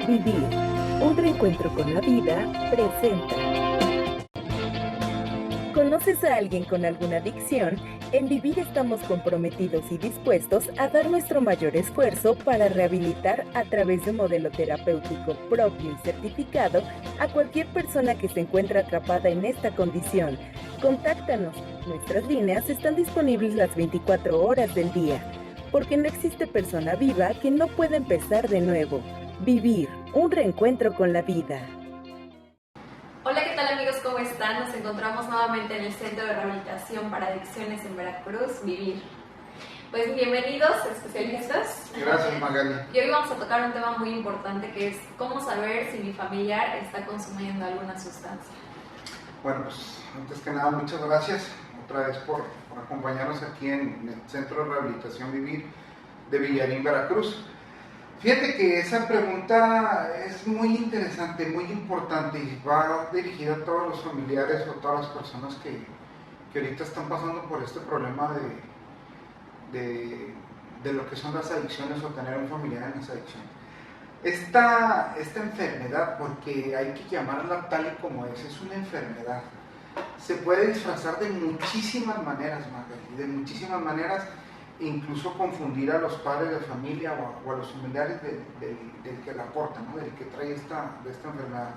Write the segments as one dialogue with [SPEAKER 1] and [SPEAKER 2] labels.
[SPEAKER 1] Vivir, un reencuentro con la vida, presenta. ¿Conoces a alguien con alguna adicción? En Vivir estamos comprometidos y dispuestos a dar nuestro mayor esfuerzo para rehabilitar a través de un modelo terapéutico propio y certificado a cualquier persona que se encuentre atrapada en esta condición. Contáctanos, nuestras líneas están disponibles las 24 horas del día, porque no existe persona viva que no pueda empezar de nuevo. Vivir, un reencuentro con la vida.
[SPEAKER 2] Hola, ¿qué tal amigos? ¿Cómo están? Nos encontramos nuevamente en el Centro de Rehabilitación para Adicciones en Veracruz, Vivir. Pues bienvenidos, especialistas.
[SPEAKER 3] Gracias, Magali.
[SPEAKER 2] Y hoy vamos a tocar un tema muy importante que es cómo saber si mi familiar está consumiendo alguna sustancia.
[SPEAKER 3] Bueno, pues antes que nada, muchas gracias otra vez por acompañarnos aquí en el Centro de Rehabilitación Vivir de Villarín, Veracruz. Fíjate que esa pregunta es muy interesante, muy importante y va dirigida a todos los familiares o todas las personas que ahorita están pasando por este problema de lo que son las adicciones o tener un familiar en esa adicción. Esta enfermedad, porque hay que llamarla tal y como es una enfermedad. Se puede disfrazar de muchísimas maneras, Magali, de muchísimas maneras, incluso confundir a los padres de familia o a los familiares del que la porta, ¿no? Del que trae esta enfermedad.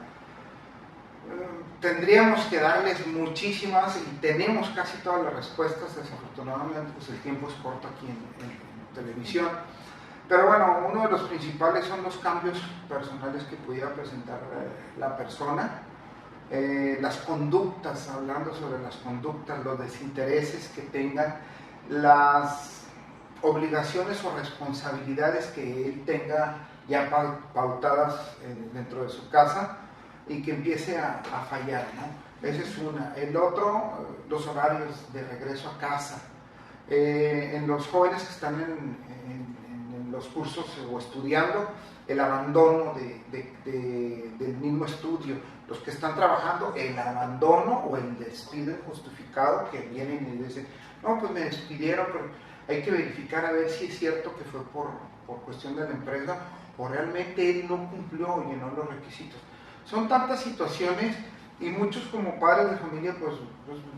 [SPEAKER 3] Tendríamos que darles muchísimas y tenemos casi todas las respuestas. Desafortunadamente pues el tiempo es corto aquí en televisión, pero bueno, uno de los principales son los cambios personales que pudiera presentar la persona, las conductas, hablando sobre las conductas, los desintereses que tengan, las obligaciones o responsabilidades que él tenga ya pautadas dentro de su casa y que empiece a fallar, ¿no? Esa es una. El otro, los horarios de regreso a casa. En los jóvenes que están en los cursos o estudiando, el abandono del mismo estudio. Los que están trabajando, el abandono o el despido injustificado, que vienen y dicen, no, pues me despidieron, pero hay que verificar a ver si es cierto que fue por cuestión de la empresa o realmente él no cumplió o llenó los requisitos. Son tantas situaciones y muchos como padres de familia pues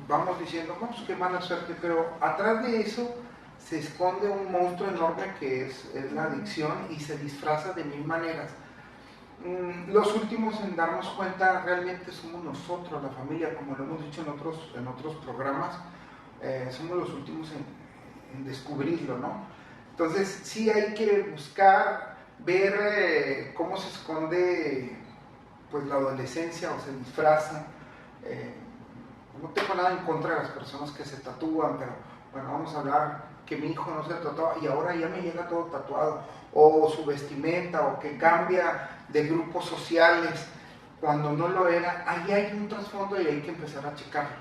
[SPEAKER 3] vamos diciendo, no, pues qué mala suerte, pero atrás de eso se esconde un monstruo enorme que es la adicción y se disfraza de mil maneras. Los últimos en darnos cuenta realmente somos nosotros, la familia, como lo hemos dicho en otros programas, somos los últimos en descubrirlo, ¿no? Entonces sí hay que buscar, ver cómo se esconde pues la adolescencia o se disfraza. No tengo nada en contra de las personas que se tatúan, pero bueno, vamos a hablar que mi hijo no se tatuaba y ahora ya me llega todo tatuado, o su vestimenta, o que cambia de grupos sociales cuando no lo era. Ahí hay un trasfondo y hay que empezar a checarlo.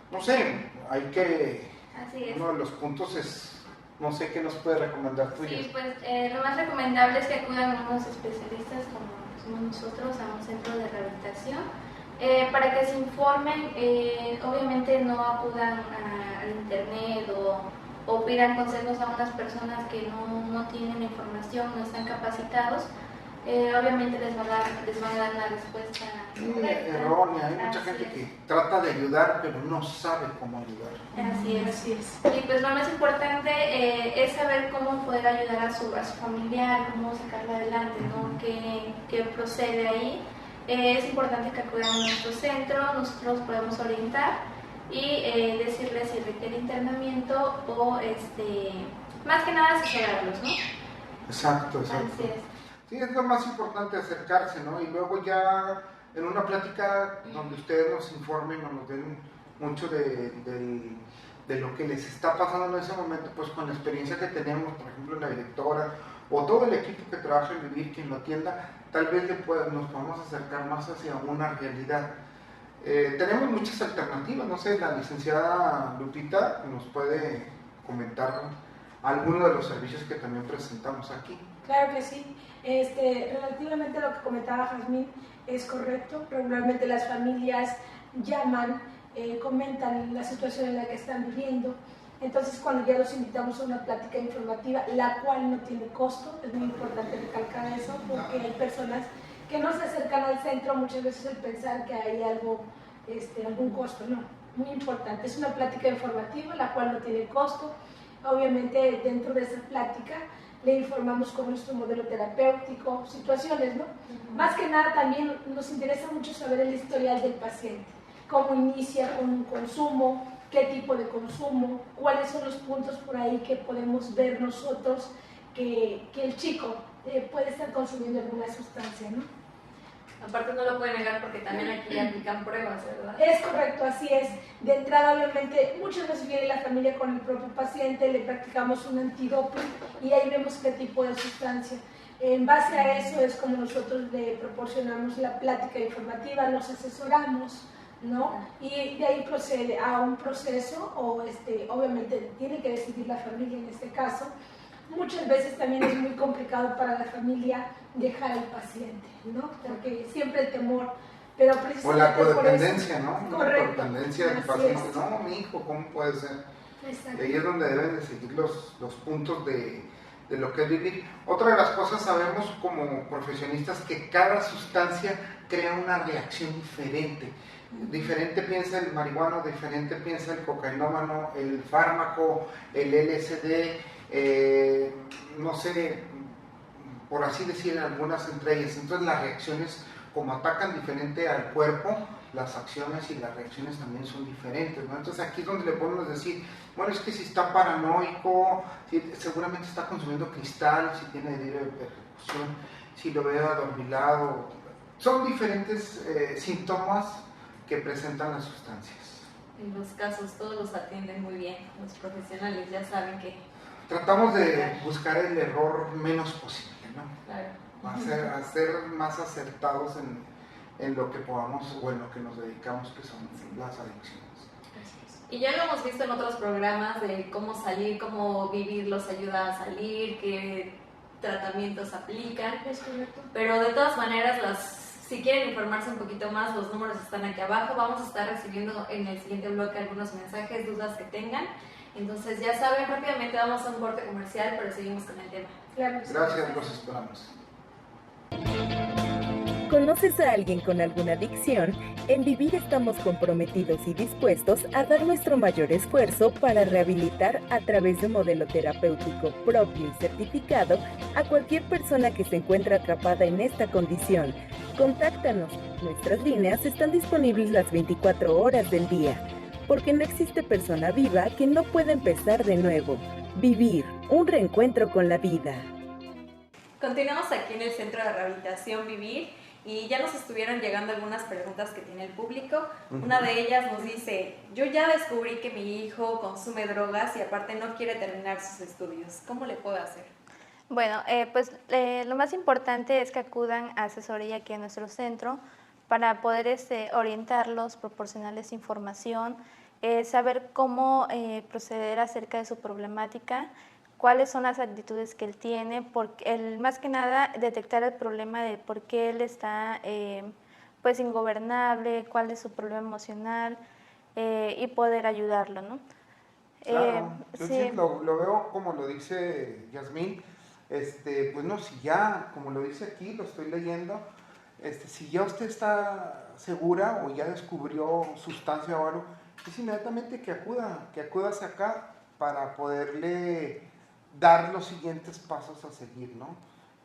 [SPEAKER 3] No sé, hay que...
[SPEAKER 2] Así es.
[SPEAKER 3] Uno de los puntos es, no sé qué nos puede recomendar tú.
[SPEAKER 2] Sí, pues lo más recomendable es que acudan a unos especialistas como somos nosotros a un centro de rehabilitación para que se informen. Obviamente no acudan al internet o pidan consejos a unas personas que no tienen información, no están capacitados. Obviamente les van a dar una respuesta
[SPEAKER 3] errónea. Hay mucha gente que trata de ayudar pero no sabe cómo ayudar.
[SPEAKER 2] Así es. Y pues lo más importante es saber cómo poder ayudar a su familiar, cómo sacarlo adelante, ¿no? ¿Qué procede ahí? Es importante que acudan a nuestro centro, nosotros podemos orientar y decirles si requiere internamiento o más que nada asesorarlos, ¿no?
[SPEAKER 3] Exacto.
[SPEAKER 2] Así es.
[SPEAKER 3] Sí, es lo más importante, acercarse, ¿no? Y luego ya en una plática donde ustedes nos informen o nos den mucho de lo que les está pasando en ese momento, pues con la experiencia que tenemos, por ejemplo, la directora o todo el equipo que trabaja en Vivir, quien lo atienda, tal vez nos podamos acercar más hacia una realidad. Tenemos muchas alternativas, no sé, la licenciada Lupita nos puede comentar algunos de los servicios que también presentamos aquí.
[SPEAKER 4] Claro que sí. Relativamente a lo que comentaba Jazmín, es correcto. Regularmente las familias llaman, comentan la situación en la que están viviendo. Entonces, cuando ya los invitamos a una plática informativa, la cual no tiene costo, es muy importante recalcar eso, porque hay personas que no se acercan al centro, muchas veces el pensar que hay algo, algún costo, no, muy importante. Es una plática informativa, la cual no tiene costo. Obviamente dentro de esa plática le informamos cómo es nuestro modelo terapéutico, situaciones, ¿no? Más que nada también nos interesa mucho saber el historial del paciente, cómo inicia con un consumo, qué tipo de consumo, cuáles son los puntos por ahí que podemos ver nosotros que el chico puede estar consumiendo alguna sustancia, ¿no?
[SPEAKER 5] Aparte no lo puede negar porque también aquí aplican pruebas, ¿verdad?
[SPEAKER 4] Es correcto, así es. De entrada, obviamente, muchas veces viene la familia con el propio paciente, le practicamos un antidoping y ahí vemos qué tipo de sustancia. En base a eso es como nosotros le proporcionamos la plática informativa, los asesoramos, ¿no? Y de ahí procede a un proceso, o obviamente tiene que decidir la familia en este caso. Muchas veces también es muy complicado para la familia dejar al paciente, ¿no? Porque siempre el temor, pero precisamente
[SPEAKER 3] o la codependencia, ¿no?
[SPEAKER 4] Correcto.
[SPEAKER 3] La codependencia del
[SPEAKER 4] Así
[SPEAKER 3] paciente,
[SPEAKER 4] es.
[SPEAKER 3] no, mi hijo, ¿cómo puede ser?
[SPEAKER 4] Exacto.
[SPEAKER 3] Y ahí es donde deben de seguir los puntos de lo que es vivir. Otra de las cosas, sabemos como profesionistas que cada sustancia crea una reacción diferente. Diferente piensa el marihuano, diferente piensa el cocainómano, el fármaco, el LSD, no sé, por así decir, algunas entre ellas. Entonces las reacciones, como atacan diferente al cuerpo, las acciones y las reacciones también son diferentes, ¿no? Entonces aquí es donde le podemos decir, bueno, es que si está paranoico, si seguramente está consumiendo cristal, si tiene delirio de persecución, si lo veo adormilado. Son diferentes síntomas que presentan las sustancias.
[SPEAKER 5] En los casos todos los atienden muy bien, los profesionales ya saben que...
[SPEAKER 3] Tratamos de buscar el error menos posible, ¿no?
[SPEAKER 5] Claro.
[SPEAKER 3] A ser más acertados en lo que podamos o en lo que nos dedicamos, que son las adicciones.
[SPEAKER 5] Y ya lo hemos visto en otros programas de cómo salir, cómo vivir los ayuda a salir, qué tratamientos aplican.
[SPEAKER 4] Es correcto.
[SPEAKER 5] Pero de todas maneras, si quieren informarse un poquito más, los números están aquí abajo. Vamos a estar recibiendo en el siguiente bloque algunos mensajes, dudas que tengan. Entonces ya saben, rápidamente vamos a un corte comercial, pero seguimos con el tema.
[SPEAKER 4] Claro.
[SPEAKER 3] Gracias, los esperamos.
[SPEAKER 1] ¿Conoces a alguien con alguna adicción? En Vivir estamos comprometidos y dispuestos a dar nuestro mayor esfuerzo para rehabilitar a través de un modelo terapéutico propio y certificado a cualquier persona que se encuentre atrapada en esta condición. Contáctanos. Nuestras líneas están disponibles las 24 horas del día, porque no existe persona viva que no pueda empezar de nuevo. Vivir, un reencuentro con la vida.
[SPEAKER 5] Continuamos aquí en el Centro de Rehabilitación Vivir y ya nos estuvieron llegando algunas preguntas que tiene el público. Una de ellas nos dice, yo ya descubrí que mi hijo consume drogas y aparte no quiere terminar sus estudios. ¿Cómo le puedo hacer?
[SPEAKER 2] Bueno, lo más importante es que acudan a asesoría aquí en nuestro centro para poder orientarlos, proporcionarles información, saber cómo proceder acerca de su problemática, cuáles son las actitudes que él tiene, más que nada detectar el problema de por qué él está pues ingobernable, cuál es su problema emocional y poder ayudarlo, ¿no?
[SPEAKER 3] Claro, yo
[SPEAKER 2] Sí.
[SPEAKER 3] sí lo veo como lo dice Yasmín, pues no, si ya, como lo dice aquí, lo estoy leyendo, si ya usted está segura o ya descubrió sustancia o algo, es inmediatamente que acuda hacia acá para poderle dar los siguientes pasos a seguir, ¿no?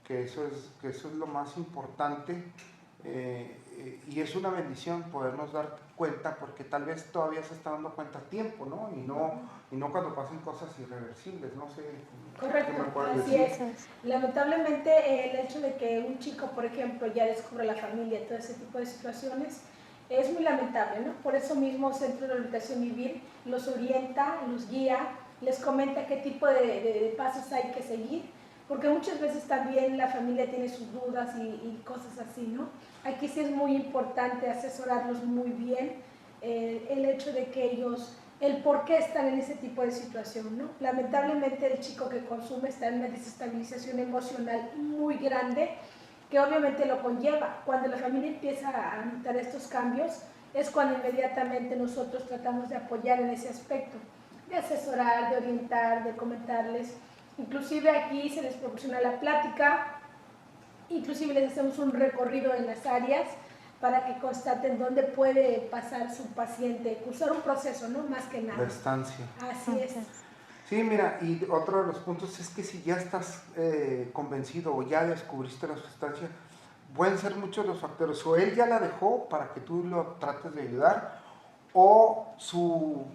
[SPEAKER 3] Que eso es lo más importante y es una bendición podernos dar cuenta, porque tal vez todavía se está dando cuenta a tiempo, ¿no? Y no cuando pasen cosas irreversibles, no sé.
[SPEAKER 4] Correcto,
[SPEAKER 3] ¿qué me puedes
[SPEAKER 4] así
[SPEAKER 3] decir?
[SPEAKER 4] es. Lamentablemente el hecho de que un chico, por ejemplo, ya descubre la familia y todo ese tipo de situaciones es muy lamentable, ¿no? Por eso mismo Centro de Rehabilitación Vivir los orienta, los guía, les comenta qué tipo de pasos hay que seguir, porque muchas veces también la familia tiene sus dudas y cosas así, ¿no? Aquí sí es muy importante asesorarlos muy bien, el hecho de que ellos, el por qué están en ese tipo de situación, ¿no? Lamentablemente el chico que consume está en una desestabilización emocional muy grande, que obviamente lo conlleva. Cuando la familia empieza a notar estos cambios, es cuando inmediatamente nosotros tratamos de apoyar en ese aspecto, de asesorar, de orientar, de comentarles. Inclusive aquí se les proporciona la plática inclusive les hacemos un recorrido en las áreas para que constaten dónde puede pasar su paciente, cursar un proceso, ¿no? Más que nada.
[SPEAKER 3] La estancia.
[SPEAKER 4] Así es.
[SPEAKER 3] Sí, mira, y otro de los puntos es que si ya estás convencido o ya descubriste la sustancia, pueden ser muchos los factores. O él ya la dejó para que tú lo trates de ayudar, o su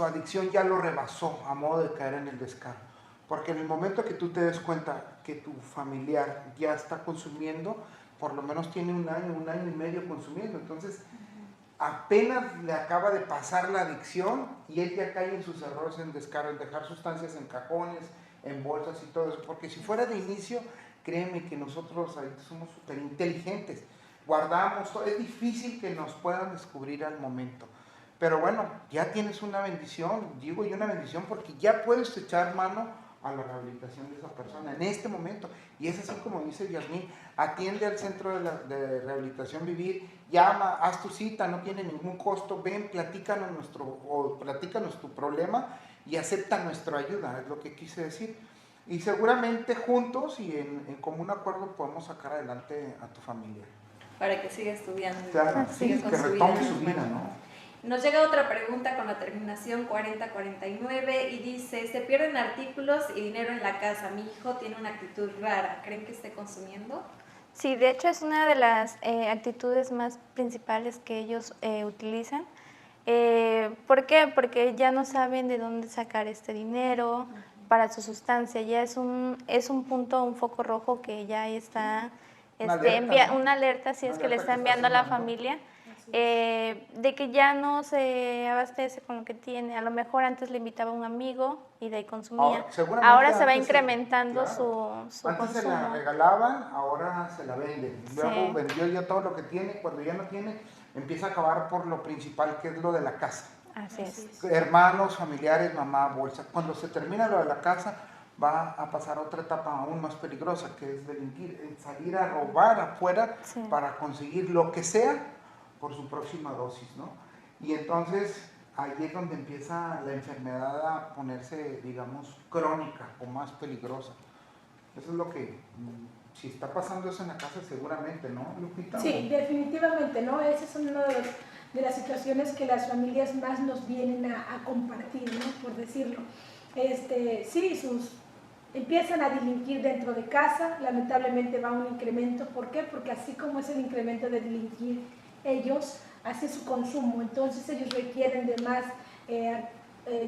[SPEAKER 3] adicción ya lo rebasó a modo de caer en el descaro. Porque en el momento que tú te des cuenta que tu familiar ya está consumiendo, por lo menos tiene un año y medio consumiendo, entonces apenas le acaba de pasar la adicción y él ya cae en sus errores en descaro, en dejar sustancias en cajones, en bolsas y todo eso, porque si fuera de inicio, créeme que nosotros ahorita somos súper inteligentes, guardamos, es difícil que nos puedan descubrir al momento, pero bueno, ya tienes una bendición, digo yo una bendición porque ya puedes echar mano a la rehabilitación de esa persona en este momento, y es así como dice Yasmín, atiende al centro de rehabilitación Vivir, llama, haz tu cita, no tiene ningún costo, ven, platícanos tu problema y acepta nuestra ayuda, es lo que quise decir, y seguramente juntos y en común acuerdo podemos sacar adelante a tu familia.
[SPEAKER 5] Para que siga estudiando.
[SPEAKER 3] Claro,
[SPEAKER 5] siga
[SPEAKER 3] sí,
[SPEAKER 5] con
[SPEAKER 3] que
[SPEAKER 5] su
[SPEAKER 3] retome
[SPEAKER 5] vida.
[SPEAKER 3] su vida, ¿no?
[SPEAKER 5] Nos llega otra pregunta con la terminación 4049 y dice, se pierden artículos y dinero en la casa, mi hijo tiene una actitud rara, ¿creen que esté consumiendo?
[SPEAKER 6] Sí, de hecho es una de las actitudes más principales que ellos utilizan. ¿Por qué? Porque ya no saben de dónde sacar este dinero para su sustancia, ya es un punto, un foco rojo que ya está una alerta, si es que le está enviando a la familia. De que ya no se abastece con lo que tiene. A lo mejor antes le invitaba a un amigo y de ahí consumía. Ahora se va incrementando su
[SPEAKER 3] antes
[SPEAKER 6] consumo.
[SPEAKER 3] se la regalaban, ahora se la venden. Luego vendió ya todo lo que tiene. Cuando ya no tiene, empieza a acabar por lo principal, que es lo de la casa.
[SPEAKER 6] Así es.
[SPEAKER 3] Hermanos, familiares, mamá, bolsa. Cuando se termina lo de la casa, va a pasar a otra etapa aún más peligrosa, que es delinquir, salir a robar afuera para conseguir lo que sea por su próxima dosis, ¿no? Y entonces ahí es donde empieza la enfermedad a ponerse, digamos, crónica o más peligrosa. Eso es lo que, si está pasando eso en la casa seguramente, ¿no, Lupita?
[SPEAKER 4] Sí, definitivamente, ¿no? Esa es una de las situaciones que las familias más nos vienen a compartir, ¿no? Por decirlo. Sí, empiezan a delinquir dentro de casa, lamentablemente va un incremento. ¿Por qué? Porque así como es el incremento de delinquir ellos, hace su consumo, entonces ellos requieren de más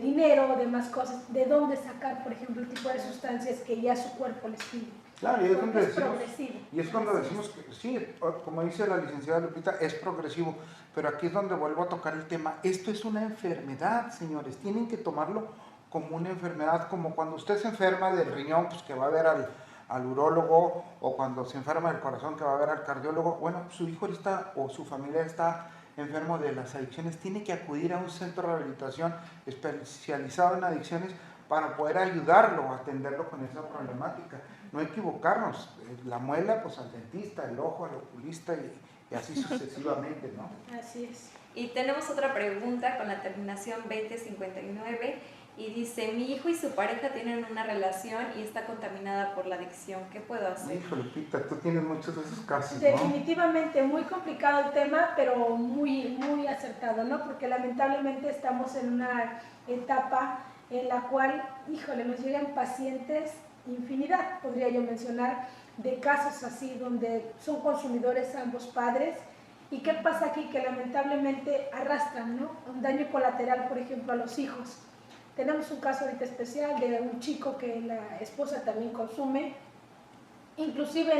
[SPEAKER 4] dinero, de más cosas, de dónde sacar, por ejemplo, el tipo de sustancias que ya su cuerpo les pide.
[SPEAKER 3] Claro, y es donde decimos,
[SPEAKER 4] progresivo.
[SPEAKER 3] y es cuando decimos que sí, como dice la licenciada Lupita, es progresivo, pero aquí es donde vuelvo a tocar el tema, esto es una enfermedad, señores, tienen que tomarlo como una enfermedad, como cuando usted se enferma del riñón, pues que va a ver al urólogo, o cuando se enferma del corazón que va a ver al cardiólogo. Bueno, su hijo está o su familia está enfermo de las adicciones, tiene que acudir a un centro de rehabilitación especializado en adicciones para poder ayudarlo a atenderlo con esa problemática. No equivocarnos, la muela pues al dentista, el ojo al oculista y así sucesivamente, ¿no?
[SPEAKER 4] Así es.
[SPEAKER 5] Y tenemos otra pregunta con la terminación 2059 y dice, mi hijo y su pareja tienen una relación y está contaminada por la adicción, ¿qué puedo hacer?
[SPEAKER 3] Híjole, Lupita, tú tienes muchos de esos casos, ¿no?
[SPEAKER 4] Definitivamente muy complicado el tema, pero muy, muy acertado, ¿no? Porque lamentablemente estamos en una etapa en la cual, híjole, nos llegan pacientes, infinidad, podría yo mencionar, de casos así donde son consumidores ambos padres. ¿Y qué pasa aquí? Que lamentablemente arrastran, ¿no? Un daño colateral, por ejemplo, a los hijos. Tenemos un caso ahorita especial de un chico que la esposa también consume, inclusive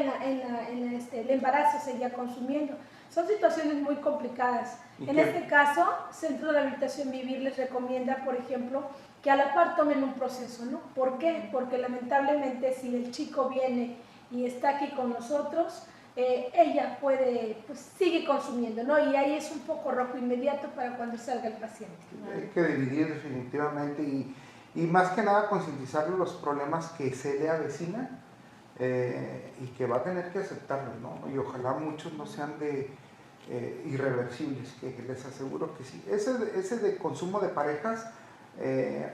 [SPEAKER 4] el embarazo seguía consumiendo. Son situaciones muy complicadas. En este caso, Centro de Rehabilitación Vivir les recomienda, por ejemplo, que a la par tomen un proceso, ¿no? ¿Por qué? Porque lamentablemente si el chico viene y está aquí con nosotros, ella sigue consumiendo, ¿no? Y ahí es un poco rojo inmediato para cuando salga el paciente.
[SPEAKER 3] Hay que dividir definitivamente y más que nada concientizar los problemas que se le avecinan y que va a tener que aceptarlos, ¿no? Y ojalá muchos no sean irreversibles, que les aseguro que sí. Ese de consumo de parejas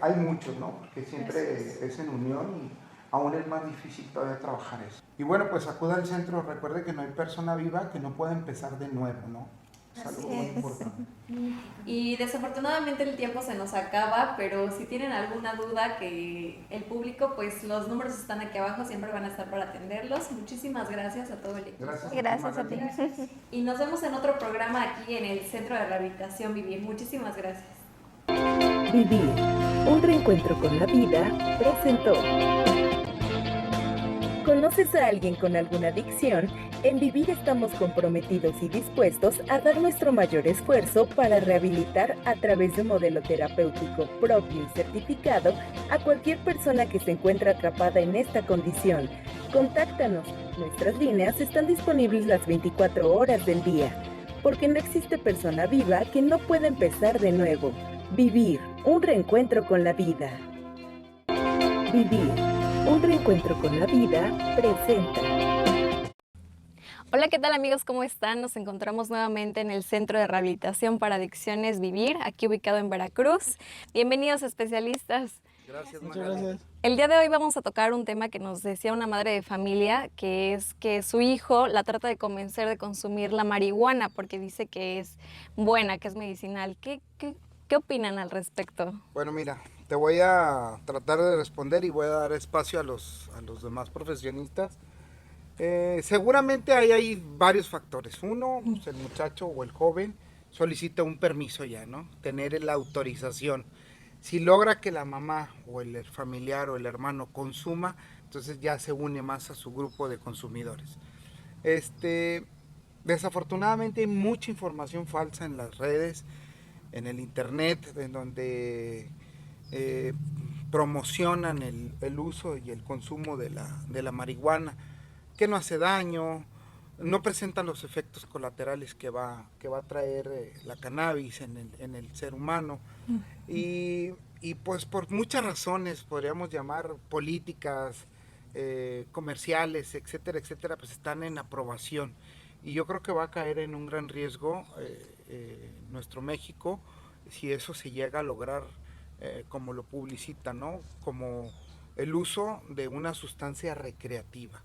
[SPEAKER 3] hay muchos, ¿no? Porque siempre es en unión aún es más difícil todavía trabajar eso. Y bueno, pues acuda al centro, recuerde que no hay persona viva que no pueda empezar de nuevo, ¿no? Es algo muy importante.
[SPEAKER 5] Y desafortunadamente el tiempo se nos acaba, pero si tienen alguna duda, que el público, pues los números están aquí abajo, siempre van a estar para atenderlos. Muchísimas gracias a todo el equipo.
[SPEAKER 6] Gracias a ti.
[SPEAKER 5] Y nos vemos en otro programa aquí en el Centro de Rehabilitación Vivir. Muchísimas gracias.
[SPEAKER 1] Vivir, un reencuentro con la vida, presentó. ¿Conoces a alguien con alguna adicción? En Vivir estamos comprometidos y dispuestos a dar nuestro mayor esfuerzo para rehabilitar a través de un modelo terapéutico propio y certificado a cualquier persona que se encuentre atrapada en esta condición. Contáctanos, nuestras líneas están disponibles las 24 horas del día, porque no existe persona viva que no pueda empezar de nuevo. Vivir, un reencuentro con la vida. Vivir, un reencuentro con la vida, presenta.
[SPEAKER 5] Hola, ¿qué tal amigos? ¿Cómo están? Nos encontramos nuevamente en el Centro de Rehabilitación para Adicciones Vivir, aquí ubicado en Veracruz. Bienvenidos especialistas.
[SPEAKER 3] Gracias,
[SPEAKER 7] Muchas gracias.
[SPEAKER 5] El día de hoy vamos a tocar un tema que nos decía una madre de familia, que es que su hijo la trata de convencer de consumir la marihuana porque dice que es buena, que es medicinal. ¿Qué opinan al respecto?
[SPEAKER 3] Bueno, mira, te voy a tratar de responder y voy a dar espacio a los demás profesionistas. Seguramente hay varios factores. Uno, pues el muchacho o el joven solicita un permiso ya, ¿no? Tener la autorización. Si logra que la mamá o el familiar o el hermano consuma, entonces ya se une más a su grupo de consumidores. Desafortunadamente hay mucha información falsa en las redes, en el internet, en donde promocionan el uso y el consumo de la marihuana, que no hace daño, no presentan los efectos colaterales que va a traer la cannabis en el ser humano. Y pues por muchas razones, podríamos llamar políticas, comerciales, etcétera, etcétera, pues están en aprobación. Y yo creo que va a caer en un gran riesgo nuestro México si eso se llega a lograr como lo publicita, ¿no? Como el uso de una sustancia recreativa.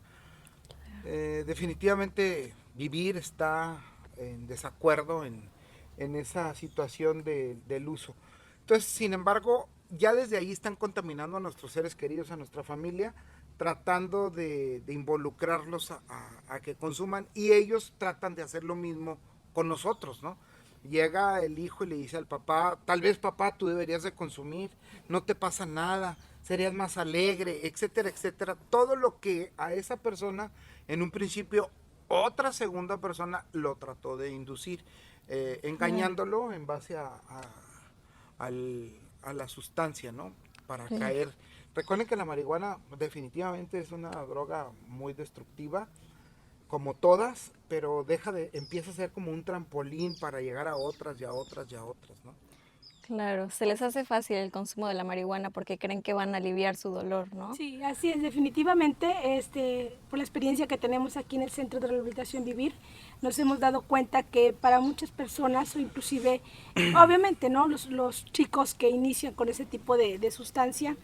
[SPEAKER 3] Definitivamente Vivir está en desacuerdo en esa situación del uso. Entonces, sin embargo, ya desde ahí están contaminando a nuestros seres queridos, a nuestra familia, tratando de involucrarlos a que consuman, y ellos tratan de hacer lo mismo con nosotros, ¿no? Llega el hijo y le dice al papá, tal vez papá tú deberías de consumir, no te pasa nada, serías más alegre, etcétera, etcétera. Todo lo que a esa persona, en un principio, otra segunda persona lo trató de inducir, engañándolo en base a la sustancia, ¿no? Para caer. Recuerden que la marihuana definitivamente es una droga muy destructiva, como todas, pero empieza a ser como un trampolín para llegar a otras y a otras y a otras, ¿no?
[SPEAKER 5] Claro, se les hace fácil el consumo de la marihuana porque creen que van a aliviar su dolor, ¿no?
[SPEAKER 4] Sí, así es, definitivamente, por la experiencia que tenemos aquí en el Centro de Rehabilitación Vivir, nos hemos dado cuenta que para muchas personas, o inclusive, obviamente, ¿no? Los chicos que inician con ese tipo de sustancia,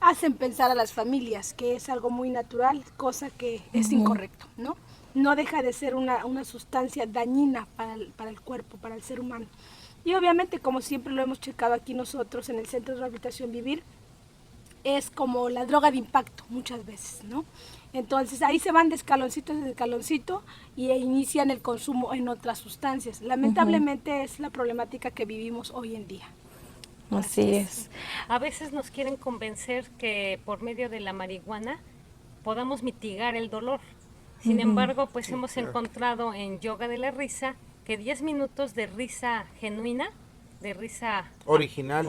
[SPEAKER 4] hacen pensar a las familias que es algo muy natural, cosa que es incorrecto, ¿no? No deja de ser una sustancia dañina para el cuerpo, para el ser humano. Y obviamente, como siempre lo hemos checado aquí nosotros en el Centro de Rehabilitación Vivir, es como la droga de impacto muchas veces, ¿no? Entonces ahí se van de escaloncito en escaloncito y inician el consumo en otras sustancias. Lamentablemente es la problemática que vivimos hoy en día.
[SPEAKER 5] Así es.
[SPEAKER 8] A veces nos quieren convencer que por medio de la marihuana podamos mitigar el dolor. Sin embargo, pues hemos encontrado en Yoga de la Risa que 10 minutos de risa genuina, de risa original,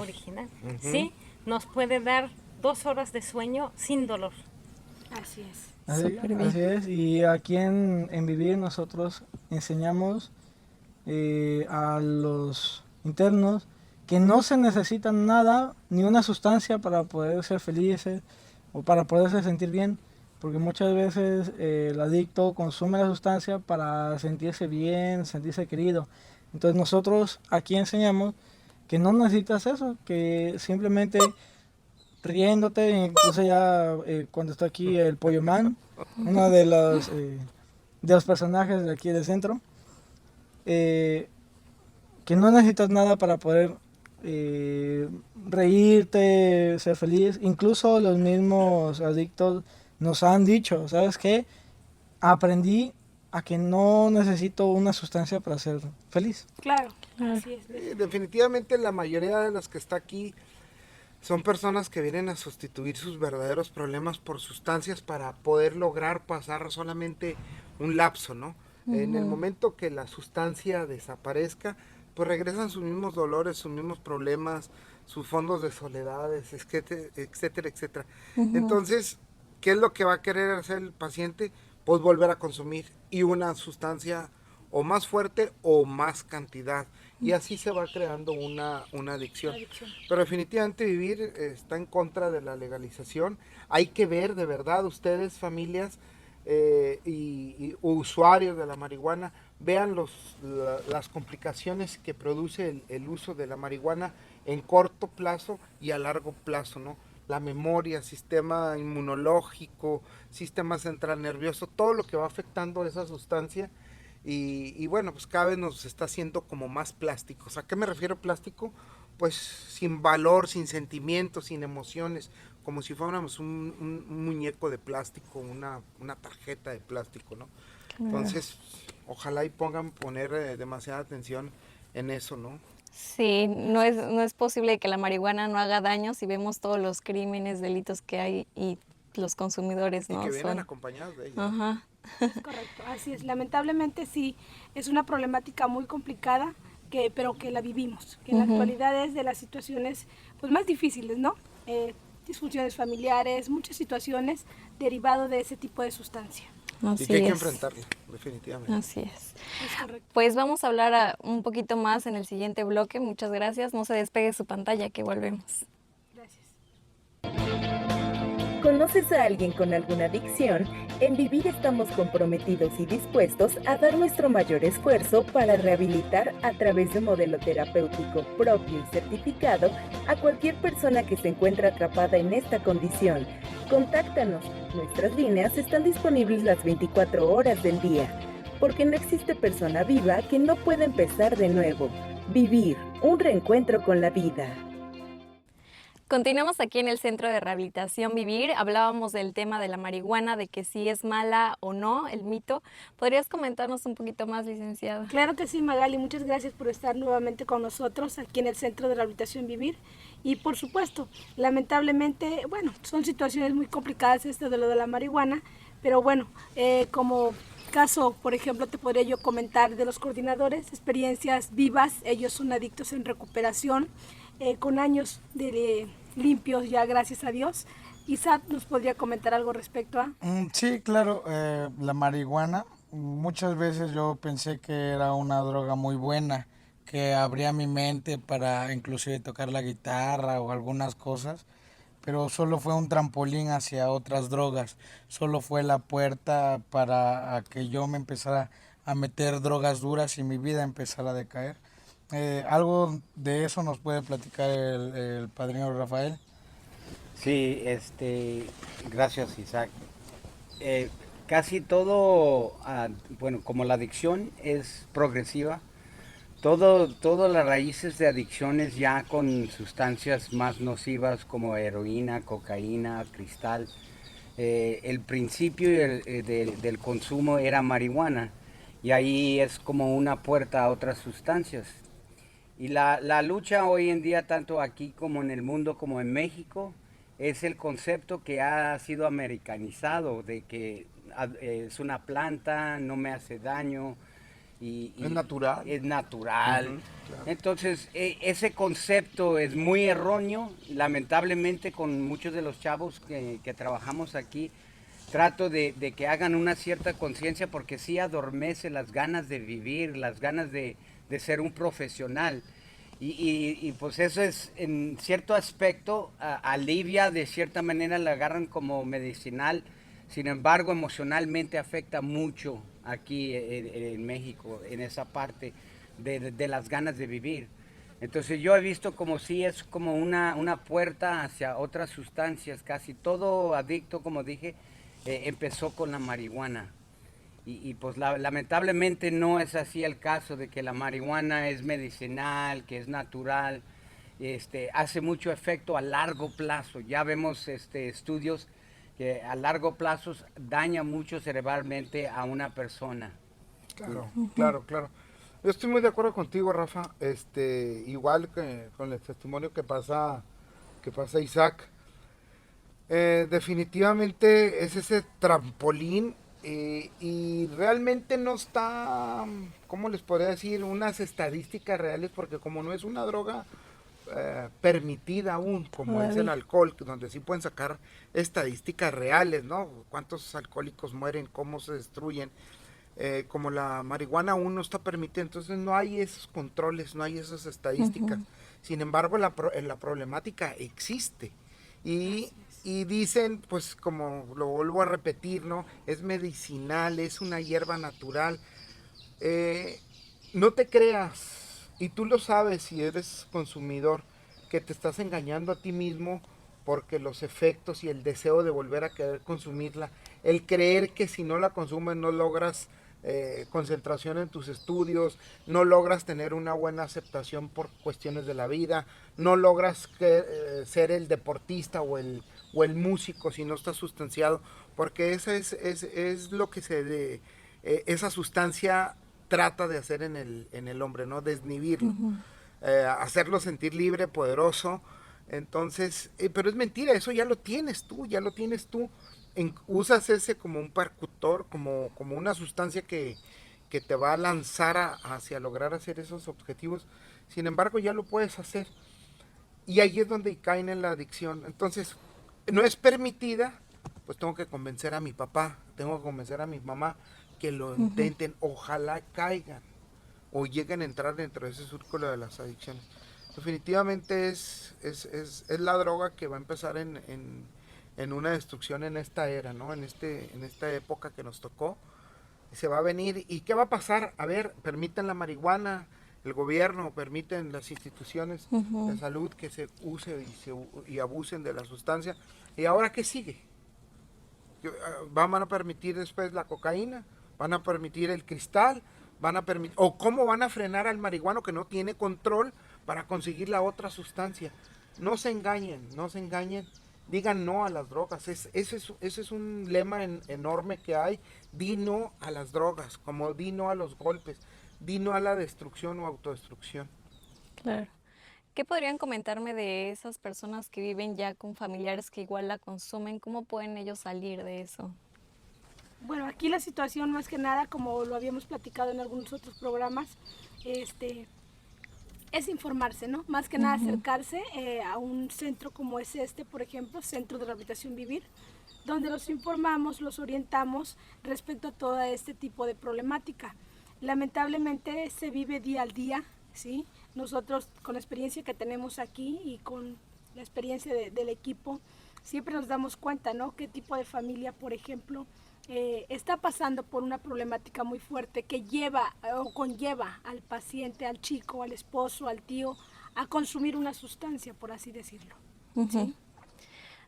[SPEAKER 8] sí, nos puede dar 2 horas de sueño sin dolor.
[SPEAKER 4] Así es.
[SPEAKER 7] Así es, y aquí en Vivir nosotros enseñamos a los internos que no se necesita nada, ni una sustancia para poder ser felices o para poderse sentir bien, porque muchas veces el adicto consume la sustancia para sentirse bien, sentirse querido. Entonces nosotros aquí enseñamos que no necesitas eso, que simplemente riéndote, incluso ya cuando está aquí el Pollo Man, uno de los personajes de aquí del centro, que no necesitas nada para poder reírte, ser feliz. Incluso los mismos adictos nos han dicho, ¿sabes qué? Aprendí a que no necesito una sustancia para ser feliz.
[SPEAKER 4] Claro, así es.
[SPEAKER 9] Definitivamente la mayoría de los que está aquí son personas que vienen a sustituir sus verdaderos problemas por sustancias para poder lograr pasar solamente un lapso, ¿no? En el momento que la sustancia desaparezca, pues regresan sus mismos dolores, sus mismos problemas, sus fondos de soledades, etcétera, etcétera. Entonces, ¿qué es lo que va a querer hacer el paciente? Pues volver a consumir y una sustancia o más fuerte o más cantidad. Y así se va creando una adicción. Pero definitivamente Vivir está en contra de la legalización. Hay que ver de verdad ustedes, familias y usuarios de la marihuana, vean las complicaciones que produce el uso de la marihuana en corto plazo y a largo plazo, ¿no? La memoria, sistema inmunológico, sistema central nervioso, todo lo que va afectando esa sustancia. Y bueno, pues cada vez nos está haciendo como más plásticos. ¿A qué me refiero plástico? Pues sin valor, sin sentimientos, sin emociones, como si fuéramos un muñeco de plástico, una tarjeta de plástico, ¿no? Entonces, ojalá y poner demasiada atención en eso, ¿no?
[SPEAKER 10] Sí, no es posible que la marihuana no haga daño si vemos todos los crímenes, delitos que hay y los consumidores, ¿no?
[SPEAKER 9] Y que vienen acompañados de ellos.
[SPEAKER 10] Ajá.
[SPEAKER 4] Correcto, así es. Lamentablemente sí, es una problemática muy complicada, pero que la vivimos, que en la actualidad es de las situaciones pues, más difíciles, ¿no? Disfunciones familiares, muchas situaciones derivado de ese tipo de sustancia.
[SPEAKER 10] Así
[SPEAKER 9] y que hay que
[SPEAKER 10] es.
[SPEAKER 9] enfrentarla, definitivamente.
[SPEAKER 10] Así es.
[SPEAKER 4] Es correcto.
[SPEAKER 10] Pues vamos a hablar un poquito más en el siguiente bloque. Muchas gracias. No se despegue su pantalla, que volvemos.
[SPEAKER 4] Gracias.
[SPEAKER 1] ¿Conoces a alguien con alguna adicción? En Vivir estamos comprometidos y dispuestos a dar nuestro mayor esfuerzo para rehabilitar a través de un modelo terapéutico propio y certificado a cualquier persona que se encuentre atrapada en esta condición. Contáctanos, nuestras líneas están disponibles las 24 horas del día, porque no existe persona viva que no pueda empezar de nuevo. Vivir, un reencuentro con la vida.
[SPEAKER 10] Continuamos aquí en el Centro de Rehabilitación Vivir. Hablábamos del tema de la marihuana, de que si es mala o no, el mito. ¿Podrías comentarnos un poquito más, licenciado?
[SPEAKER 4] Claro que sí, Magali. Muchas gracias por estar nuevamente con nosotros aquí en el Centro de Rehabilitación Vivir. Y por supuesto, lamentablemente, bueno, son situaciones muy complicadas esto de lo de la marihuana, pero bueno, como caso, por ejemplo, te podría yo comentar de los coordinadores, experiencias vivas. Ellos son adictos en recuperación, con años de limpios ya, gracias a Dios. Isaac nos podría comentar algo respecto a...
[SPEAKER 11] Sí, claro, la marihuana, muchas veces yo pensé que era una droga muy buena, que abría mi mente para inclusive tocar la guitarra o algunas cosas, pero solo fue un trampolín hacia otras drogas, solo fue la puerta para que yo me empezara a meter drogas duras y mi vida empezara a decaer. Algo de eso nos puede platicar el padrino Rafael.
[SPEAKER 12] Sí, gracias Isaac. Casi todo, bueno, como la adicción es progresiva, todas las raíces de adicciones ya con sustancias más nocivas como heroína, cocaína, cristal, el principio del consumo era marihuana y ahí es como una puerta a otras sustancias. Y la lucha hoy en día, tanto aquí como en el mundo, como en México, es el concepto que ha sido americanizado, de que es una planta, no me hace daño.
[SPEAKER 9] Es natural.
[SPEAKER 12] Es natural.
[SPEAKER 9] Claro.
[SPEAKER 12] Entonces, ese concepto es muy erróneo. Lamentablemente, con muchos de los chavos que trabajamos aquí, trato de que hagan una cierta conciencia, porque sí adormece las ganas de vivir, las ganas de ser un profesional. Y pues eso es, en cierto aspecto, alivia, de cierta manera la agarran como medicinal. Sin embargo, emocionalmente afecta mucho aquí en México, en esa parte de las ganas de vivir. Entonces yo he visto como si es como una puerta hacia otras sustancias. Casi todo adicto, como dije, empezó con la marihuana. Y pues lamentablemente no es así el caso de que la marihuana es medicinal, que es natural. Hace mucho efecto a largo plazo. Ya vemos estudios que a largo plazo daña mucho cerebralmente a una persona.
[SPEAKER 9] Claro, claro, claro. Yo estoy muy de acuerdo contigo, Rafa. Igual que con el testimonio que pasa Isaac. Definitivamente es ese trampolín y realmente no está, ¿cómo les podría decir? Unas estadísticas reales, porque como no es una droga permitida aún, como es el alcohol, donde sí pueden sacar estadísticas reales, ¿no? Cuántos alcohólicos mueren, cómo se destruyen. Como la marihuana aún no está permitida, entonces no hay esos controles, no hay esas estadísticas. Sin embargo, la problemática existe. Y dicen, pues como lo vuelvo a repetir, ¿no? Es medicinal, es una hierba natural. No te creas, y tú lo sabes si eres consumidor, que te estás engañando a ti mismo, porque los efectos y el deseo de volver a querer consumirla, el creer que si no la consumes no logras concentración en tus estudios, no logras tener una buena aceptación por cuestiones de la vida, no logras ser el deportista o el músico si no estás sustanciado, porque esa es lo que esa sustancia trata de hacer en el hombre, ¿no? Desnivirlo, hacerlo sentir libre, poderoso. Entonces, pero es mentira, eso ya lo tienes tú. Usas ese como un percutor, como una sustancia que te va a lanzar hacia lograr hacer esos objetivos. Sin embargo, ya lo puedes hacer. Y ahí es donde caen en la adicción. Entonces, no es permitida, pues tengo que convencer a mi papá, tengo que convencer a mi mamá que lo intenten, ojalá caigan o lleguen a entrar dentro de ese círculo de las adicciones. Definitivamente es la droga que va a empezar en una destrucción en esta era, ¿no? En esta época que nos tocó. Se va a venir. ¿Y qué va a pasar? A ver, permiten la marihuana, el gobierno, permiten las instituciones de salud que se use y abusen de la sustancia. ¿Y ahora qué sigue? ¿Van a permitir después la cocaína? ¿Van a permitir el cristal? ¿O cómo van a frenar al marihuano que no tiene control para conseguir la otra sustancia? No se engañen. Digan no a las drogas. Ese es un lema enorme que hay. Di no a las drogas, como di no a los golpes, di no a la destrucción o autodestrucción.
[SPEAKER 10] Claro. ¿Qué podrían comentarme de esas personas que viven ya con familiares que igual la consumen? ¿Cómo pueden ellos salir de eso?
[SPEAKER 4] Bueno, aquí la situación más que nada, como lo habíamos platicado en algunos otros programas, es informarse, ¿no? Más que nada acercarse a un centro como es por ejemplo, Centro de Rehabilitación Vivir, donde los informamos, los orientamos respecto a todo este tipo de problemática. Lamentablemente se vive día al día, ¿sí? Nosotros con la experiencia que tenemos aquí y con la experiencia del equipo, siempre nos damos cuenta, ¿no? Qué tipo de familia, por ejemplo, está pasando por una problemática muy fuerte que lleva o conlleva al paciente, al chico, al esposo, al tío, a consumir una sustancia, por así decirlo. ¿Sí?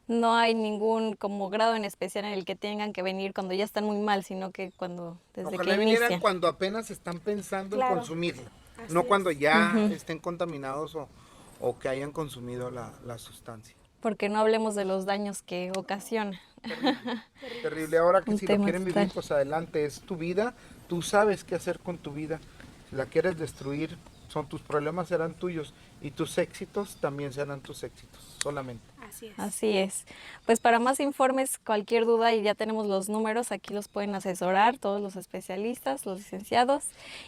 [SPEAKER 10] No hay ningún como grado en especial en el que tengan que venir cuando ya están muy mal, sino que desde
[SPEAKER 9] Ojalá
[SPEAKER 10] que
[SPEAKER 9] vinieran
[SPEAKER 10] inicia.
[SPEAKER 9] cuando apenas están pensando en consumirla,
[SPEAKER 4] Así
[SPEAKER 9] no cuando
[SPEAKER 4] es.
[SPEAKER 9] ya estén contaminados o que hayan consumido la sustancia.
[SPEAKER 10] Porque no hablemos de los daños que ocasiona.
[SPEAKER 9] Terrible. Ahora que
[SPEAKER 10] Un
[SPEAKER 9] si lo
[SPEAKER 10] tema
[SPEAKER 9] quieren vivir,
[SPEAKER 10] total.
[SPEAKER 9] pues adelante, es tu vida, tú sabes qué hacer con tu vida. Si la quieres destruir, tus problemas serán tuyos y tus éxitos también serán tus éxitos, solamente.
[SPEAKER 4] Así es.
[SPEAKER 10] Así es. Pues para más informes, cualquier duda, y ya tenemos los números, aquí los pueden asesorar todos los especialistas, los licenciados.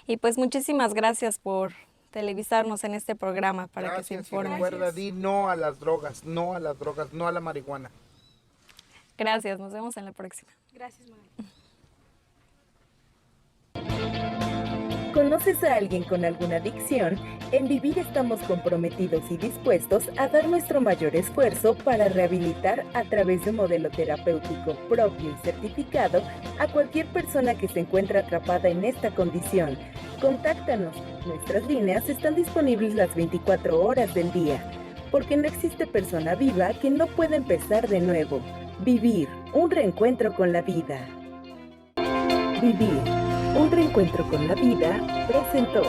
[SPEAKER 10] Y pues muchísimas gracias por televisarnos en este programa para que se informen.
[SPEAKER 9] Recuerda, di no a las drogas, no a la marihuana.
[SPEAKER 10] Gracias, nos vemos en la próxima.
[SPEAKER 4] Gracias, María.
[SPEAKER 1] ¿Conoces a alguien con alguna adicción? En Vivir estamos comprometidos y dispuestos a dar nuestro mayor esfuerzo para rehabilitar a través de un modelo terapéutico propio y certificado a cualquier persona que se encuentre atrapada en esta condición. Contáctanos. Nuestras líneas están disponibles las 24 horas del día, porque no existe persona viva que no pueda empezar de nuevo. Vivir, un reencuentro con la vida. Vivir, un reencuentro con la vida, presentó.